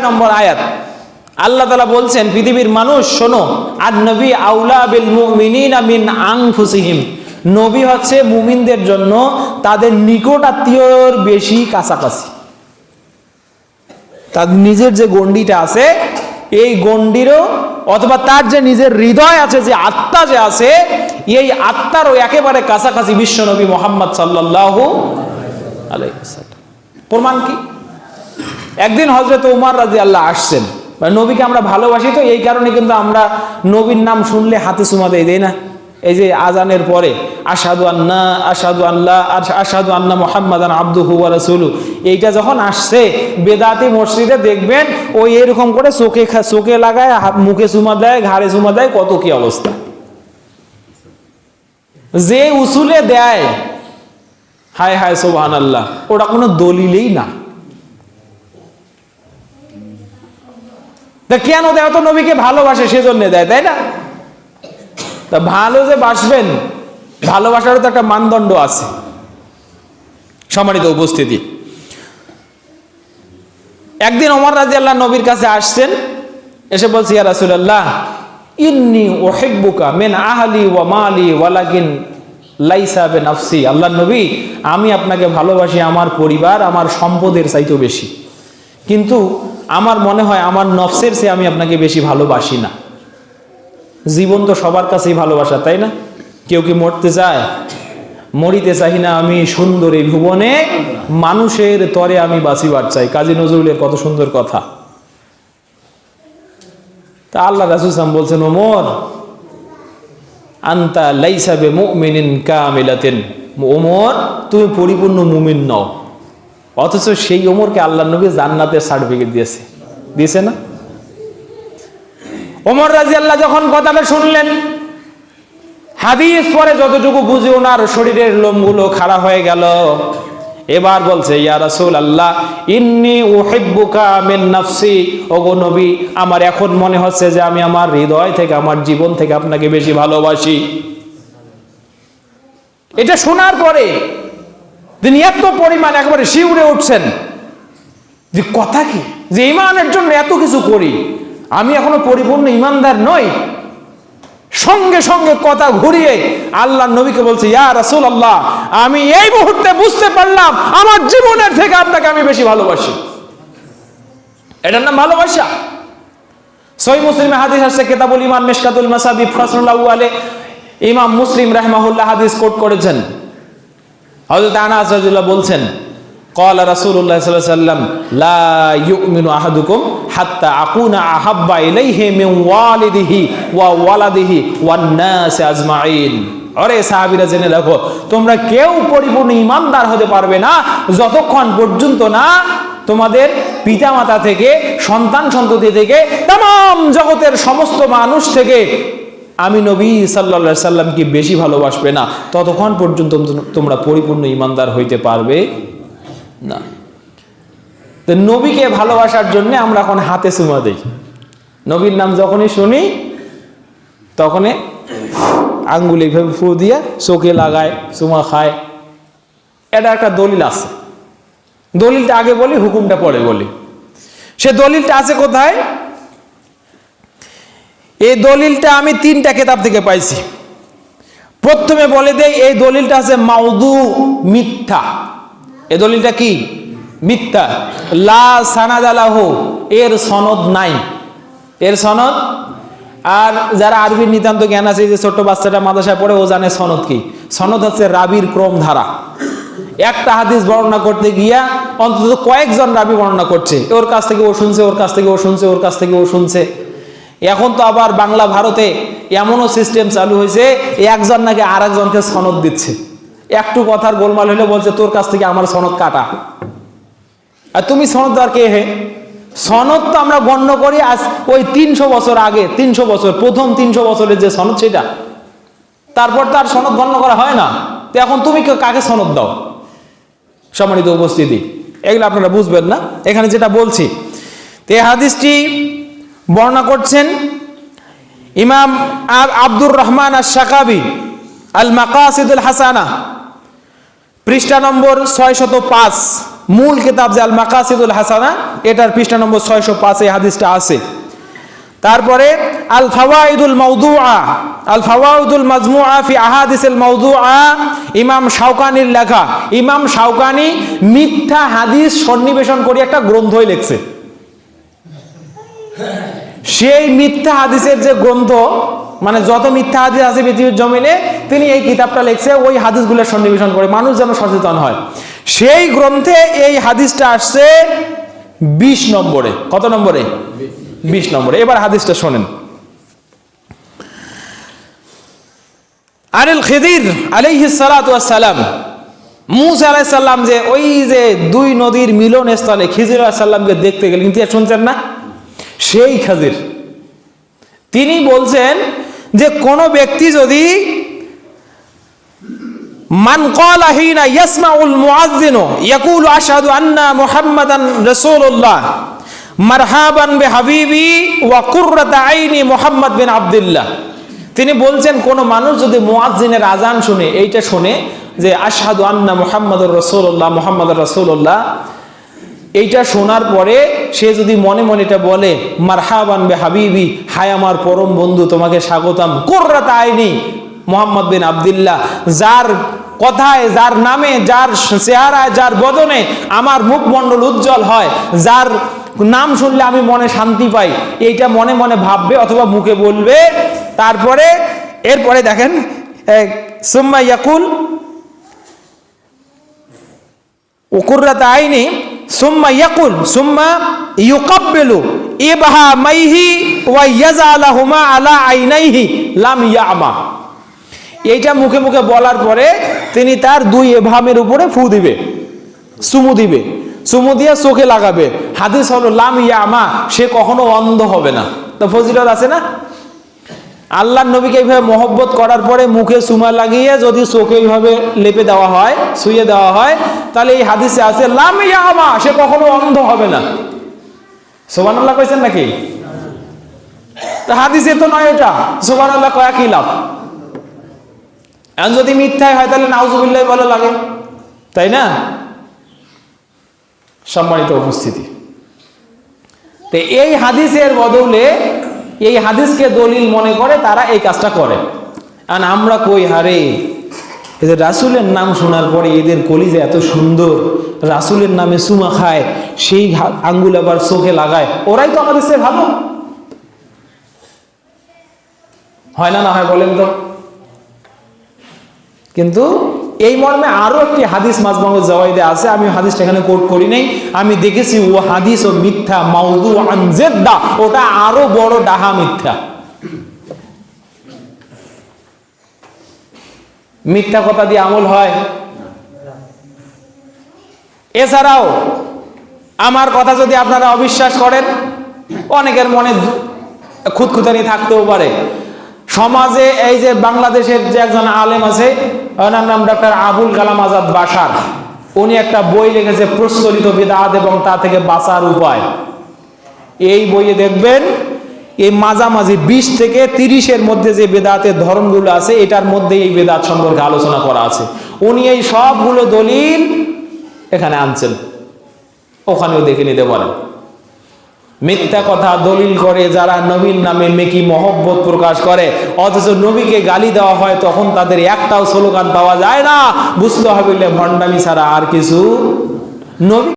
নম্বর আয়াত আল্লাহ তাআলা বলছেন, পৃথিবীর মানুষ শোনো, আর নবী আউলা বিল মুমিনিনা মিন আনফুসিহিম, নবী হচ্ছে মুমিনদের জন্য তাদের নিকট আত্মীয়র বেশি কাছাকাছি। তার নিজের যে গণ্ডিটা আছে, এই গণ্ডিরও অথবা তার যে নিজের হৃদয় আছে, যে আত্মা যে আছে, এই আত্মারও একেবারে কাছাকাছি বিশ্ব নবী মুহাম্মদ সাল্লাল্লাহু আলাইহি ওয়াসাল্লাম। প্রমাণ কি? একদিন হযরত ওমর রাদিয়াল্লাহু আসছেন, নবীকে আমরা ভালোবাসি তো এই কারণে কিন্তু আমরা নবীর নাম শুনলে হাতে চুমা দেই না? এই যে আজানের পরে আশহাদু আন্না মুহাম্মাদান আবদুহু ওয়া রাসূলুহু, এইটা যখন আসছে বেদাতি মসজিদে দেখবেন ওই এরকম করে চোখে লাগায়, মুখে চুমা দেয়, ঘাড়ে চুমা দেয়, কত কি অবস্থা। যে উসুলে দেয়, হায় হায় সুবহানাল্লাহ, ওটা কোনো দলিলেই না। তা কেন দেয়? তো নবীকে ভালোবাসে সেজন্য দেয়, তাই না? তা ভালো যে বাসবেন, ভালোবাসারও তো একটা মানদণ্ড আছে। সম্মানিত উপস্থিতি, একদিন ওমর রাদিয়াল্লাহু নবীর কাছে আসছেন, এসে বলছে, ইয়া রাসূলুল্লাহ ইন্নী উহিব্বুকা মিন আহলি ওয়া মালি ওয়ালাকিন লাইসা বিনাফসি। আল্লাহর নবী, আমি আপনাকে ভালোবাসি আমার পরিবার, আমার সম্পদের চাইতেও বেশি, কিন্তু আমার মনে হয় আমার নফসের চেয়ে আমি আপনাকে বেশি ভালোবাসি না। জীবন তো সবার কাছেই ভালোবাসা, তাই না? কেউ কি মরতে চায়? মরিতে চাই না আমি সুন্দর এই ভুবনে, মানুষের তরে আমি বাঁচিবার চাই। কাজী নজরুলের কত সুন্দর কথা। তা আল্লাহ রাসূল সাল্লাল্লাহু আলাইহি ওয়াসাল্লাম বলছেন, ওমর আনতা লাইসা বিমুমিনিন কামিলাতিন, ওমর তুমি পরিপূর্ণ মুমিন নও। অথচ সেই ওমরকে আল্লাহর নবী জান্নাতের সার্টিফিকেট দিয়েছে না? ওমর রাদিয়াল্লাহু যখন কথাটা শুনলেন, হাদিস পরে যতটুকু বুঝে ওনার শরীরের লোমগুলো খাড়া হয়ে গেল। এবার বলছে, ইয়া রাসূলুল্লাহ ইন্নী উহিব্বুকা মিন নাফসি, ওগো নবী, আমার এখন মনে হচ্ছে যে আমি আমার হৃদয় থেকে, আমার জীবন থেকে আপনাকে বেশি ভালোবাসি। এটা শোনার পরে তিনি এত পরিমাণ একবারে শিউরে উঠছেন যে কথা কি, যে ঈমানের জন্য এত কিছু করি, আমি এখনো পরিপূর্ণ ঈমানদার নই। সঙ্গে সঙ্গে কথা ঘুরিয়ে আল্লাহর নবীকে বলছে, ইয়া রাসূলুল্লাহ আমি এই মুহূর্তে বুঝতে পারলাম আমার জীবনের থেকে আপনাকে আমি বেশি ভালোবাসি। এটার নাম ভালোবাসা। সহিহ মুসলিমে হাদিস আসছে, কিতাবুল ঈমান মিশকাতুল মাসাবিহ ফাসলুল আউয়ালে ইমাম মুসলিম রাহিমাহুল্লাহ হাদিস কোট করেছেন। হযরত আনাস রাদিয়াল্লাহু বলছেন, ক্বালা রাসূলুল্লাহ সাল্লাল্লাহু আলাইহি ওয়াসাল্লাম লা ইউমিনু আহাদুকুম হাত্তা আকুনা আহাব্বা ইলাইহি মিন ওয়ালিদিহি ওয়া ওয়ালাদিহি ওয়ান নাস আজমাইন। আরে সাহাবীরা জেনে রাখো, তোমরা কেউ পরিপূর্ণ ঈমানদার হতে পারবে না যতক্ষণ পর্যন্ত না তোমাদের পিতামাতা থেকে, সন্তান সন্ততি থেকে, तमाम জগতের সমস্ত মানুষ থেকে আমি নবী সাল্লাল্লাহু আলাইহি সাল্লামকে বেশি ভালোবাসবে না, ততক্ষণ পর্যন্ত তোমরা পরিপূর্ণ ঈমানদার হইতে পারবে না। তো নবীকে ভালোবাসার জন্য আমরা এখন হাতে চুমা দেই। নবীর নাম যখনই শুনি তখনই আঙ্গুলে এইভাবে ফু দিয়ে চোখে লাগায়, চুমা খায়। এটা একটা দলিল আছে। দলিলটা আগে বলি, হুকুমটা পরে বলি। সে দলিলটা আছে কোথায়? এই দলিলটা আমি 3টা কিতাব থেকে পাইছি। প্রথমে বলে দেই, এই দলিলটা আছে মাউদু, মিথ্যা। এই দলিলটা কি? মিথ্যা। লা সানাদ লাহু, এর সনদ নাই, এর সনদ। আর যারা আরবির নিতান্ত জ্ঞান আছে, যে ছোট্ট বাচ্চাটা মাদ্রাসায় পড়ে, ও জানে সনদ কি। সনদ হচ্ছে রাবির ক্রম ধারা। একটা হাদিস বর্ণনা করতে গিয়া অন্তত কয়েকজন রাবি বর্ণনা করছে, ওর কাছ থেকে ও শুনছে, ওর কাছ থেকে ও শুনছে, ওর কাছ থেকে ও শুনছে। এখন তো আবার বাংলা ভারতে এমনও সিস্টেম চালু হয়েছে, একজন নাকি আর একজনকে সনদ দিচ্ছে। একটু কথার গোলমাল হলে বলছে, তোর কাছ থেকে আমার সনদ কাটা। আর তুমি সনদ আর কে হে? সনদ তো আমরা গণ্য করি আজ ওই 300 বছর আগে, 300 বছর, প্রথম 300 বছরের যে সনদ সেটা। তারপর তো আর সনদ গণ্য করা হয় না। তো এখন তুমি কাকে সনদ দাও? সম্মানিত উপস্থিতি, এগুলো আপনারা বুঝবেন না। এখানে যেটা বলছি, এই হাদিসটি বর্ণনা করছেন ইমাম আব্দুর রহমান আশ-শাকাবি আল মাকাসিদুল হাসানা, পৃষ্ঠা নম্বর 605। মূল কিতাব যে আল মাকাসিদুল হাসানা, এটার পৃষ্ঠা নম্বর 605 এই হাদিসটা আছে। তারপরে আল ফাওয়াইদুল মাওদুআ, আল ফাওয়াইদুল মাজমুআ ফি আহাদিসিল মাওদুআ, ইমাম শাওকানির লেখা। ইমাম শাওকানি মিথ্যা হাদিস সন্নিবেশন করে একটা গ্রন্থই লিখছে। সেই মিথ্যা হাদিসের যে গ্রন্থ, মানে যত মিথ্যা হাদিস আছে পৃথিবীর জমিনে, তিনি এই কিতাবটা লিখছে ওই হাদিসগুলো সন্নিবেশন করে, মানুষ যেন সচেতন হয়। সেই গ্রন্থে এই হাদিসটা আসছে 20 নম্বরে। কত নম্বরে? 20 নম্বরে। এবার হাদিসটা শোনেন। আনিল খিদির আলাইহিস সালাতু ওয়াস সালাম, মুসা আলাইহিস সালাম যে ওই যে দুই নদীর মিলন স্থলে খিজির আলাইহিস সালামকে দেখতে গেলেন, ইতিহাস শুনছেন না? সেই খিজির তিনি বলছেন যে কোন ব্যক্তি যদি মান ক্বালা হিনা ইয়াসমাউল মুআজ্জিনু ইয়াকুলু আশহাদু আন্না মুহাম্মাদান রাসূলুল্লাহ মারহাবান বিহাবিবি ওয়া কুররাতা আইনি মুহাম্মদ বিন আব্দুল্লাহ, তিনি বলছেন কোন মানুষ যদি মুআজ্জিনের আজান শুনে, এইটা শুনে যে আশহাদু আন্না মুহাম্মাদুর রাসূলুল্লাহ, মুহাম্মাদুর রাসূলুল্লাহ, এইটা শোনার পরে সে যদি মনে মনে এটা বলে মারহাবান বিহাবিবি, হায় আমার পরম বন্ধু, তোমাকে স্বাগতম, কুররাতা আইনি মুহাম্মদ বিন আব্দুল্লাহ, যার কথায়, যার নামে, যার চেহারায়, যার বদনে আমার মুখমণ্ডল উজ্জ্বল হয়, যার নাম শুনলে আমি মনে শান্তি পাই, এইটা মনে মনে ভাববে অথবা মুখে বলবে। তারপরে এরপরে দেখেন সুম্মা ইয়াকুল কুররাতা আইনি সুম্মা ইয়াকুল সুম্মা ইউকাব্বিলু ইবহামাইহি ওয়া ইয়াজালাহুমা আলা আইনাইহি লাম ইয়ামা। এইটা মুখে মুখে বলার পরে তিনি তার দুই ইবহামের উপরে ফু দিবে, চুমু দিবে, চুমু দিয়ে চোখে লাগাবে। হাদিস হলো লাম ইয়ামা, সে কখনো অন্ধ হবে না। তো ফজিলত আছে না? আল্লাহর নবীকে এইভাবে মহব্বত করার পরে মুখে চুমা লাগিয়ে যদি চোখে এইভাবে লেপে দেওয়া হয়, শুয়ে দেওয়া হয়, তাহলে এই হাদিসে আছে লাম ইয়ামা, সে কখনো অন্ধ হবে না। সুবহানাল্লাহ কইছেন নাকি? তা হাদিসে তো নয় এটা, সুবহানাল্লাহ কয়া কি লাভ? এখন যদি মিথ্যাই হয় তাহলে নাউজুবিল্লাহ বলা লাগে, তাই না? সম্মানিত উপস্থিতি, তো এই হাদিসের বদলে, এই হাদিসকে দলিল মনে করে তারা এই কাজটা করে। আর আমরা কই হারে, এদের রাসূলের নাম শোনার পরে এদের কলিজা এত সুন্দর, রাসূলের নামে চুমা খায়, সেই আঙ্গুল আবার চোখে লাগায়, ওরাই তো আমাদের চেয়ে ভালো। হয় না? না হয় বলেন তো? কিন্তু এই মর্মে আরো একটি হাদিস মাজমুউজ জাওয়াইদে আছে, আমি হাদিসটা এখানে কোট করি নাই, আমি দেখেছি ও হাদিস ও মিথ্যা মাউদুআন জিদ্দা, ওটা আরো বড় ডাহা মিথ্যা। মিথ্যা কথা দিয়ে আমল হয়? এছাড়াও আমার কথা যদি আপনারা অবিশ্বাস করেন, অনেকের মনে খুঁতখুঁতানি থাকতেও পারে। সমাজে এই যে বাংলাদেশের যে একজন আলেম আছে, ওনার নাম ডক্টর আবুল কালাম আজাদ বাশার, উনি একটা বই লিখেছে প্রচলিত বিদআত এবং তা থেকে বাঁচার উপায়। এই বইয়ে দেখবেন এই মাঝামাঝি 20 থেকে 30-এর মধ্যে যে বেদাতের ধরনগুলো আছে, এটার মধ্যে এই বেদাত সম্পর্কে আলোচনা করা আছে। উনি এই সবগুলো দলিল এখানে আনছেন, ওখানেও দেখে নিতে পারেন। মিথ্যা কথা দলিল করে যারা নবীর নামে মেকি মহব্বত প্রকাশ করে, অথচ নবীকে গালি দেওয়া হয়, তখন তাদের একটাও স্লোগান পাওয়া যায় না। বুঝতে হবে ভণ্ডামি ছাড়া আর কিছু নবী